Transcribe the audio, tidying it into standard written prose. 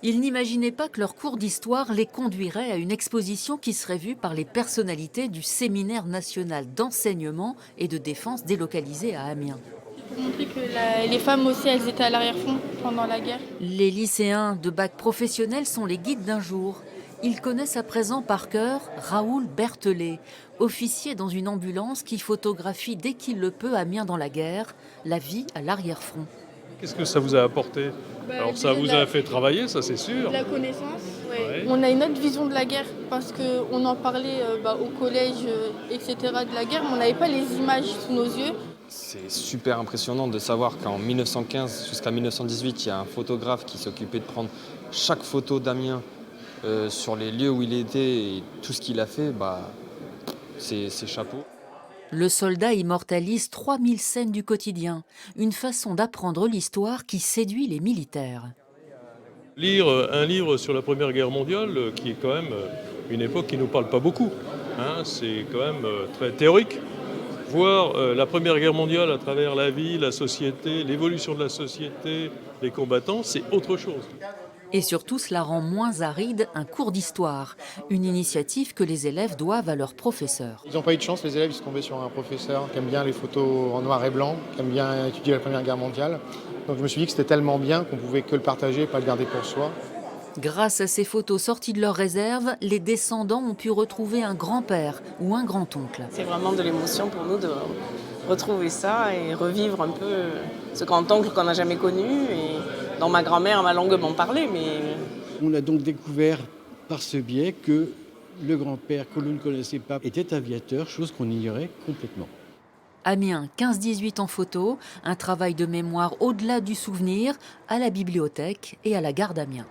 Ils n'imaginaient pas que leur cours d'histoire les conduirait à une exposition qui serait vue par les personnalités du Séminaire national d'enseignement et de défense délocalisé à Amiens. Pour montrer que les femmes aussi, elles étaient à l'arrière-fond pendant la guerre. Les lycéens de bac professionnel sont les guides d'un jour. Ils connaissent à présent par cœur Raoul Berthelet, officier dans une ambulance qui photographie dès qu'il le peut Amiens dans la guerre, la vie à l'arrière-front. Qu'est-ce que ça vous a apporté? Alors ça Déjà vous a fait travailler, ça c'est sûr. de la connaissance, ouais. Ouais. On a une autre vision de la guerre parce qu'on en parlait au collège, etc. de la guerre, mais on n'avait pas les images sous nos yeux. C'est super impressionnant de savoir qu'en 1915 jusqu'à 1918, il y a un photographe qui s'occupait de prendre chaque photo d'Amiens sur les lieux où il était et tout ce qu'il a fait, c'est chapeau. Le soldat immortalise 3000 scènes du quotidien, une façon d'apprendre l'histoire qui séduit les militaires. Lire un livre sur la Première Guerre mondiale, qui est quand même une époque qui ne nous parle pas beaucoup, hein, c'est quand même très théorique. Voir la Première Guerre mondiale à travers la vie, la société, l'évolution de la société, les combattants, c'est autre chose. Et surtout, cela rend moins aride un cours d'histoire, une initiative que les élèves doivent à leurs professeurs. Ils n'ont pas eu de chance, les élèves, ils sont tombés sur un professeur qui aime bien les photos en noir et blanc, qui aime bien étudier la Première Guerre mondiale. Donc je me suis dit que c'était tellement bien qu'on pouvait que le partager et pas le garder pour soi. Grâce à ces photos sorties de leur réserve, les descendants ont pu retrouver un grand-père ou un grand-oncle. C'est vraiment de l'émotion pour nous de retrouver ça et revivre un peu ce grand-oncle qu'on n'a jamais connu et dont ma grand-mère m'a longuement parlé. Mais On a donc découvert par ce biais que le grand-père que l'on ne connaissait pas était aviateur, chose qu'on ignorait complètement. Amiens 15-18 en photo, un travail de mémoire au-delà du souvenir, à la bibliothèque et à la gare d'Amiens.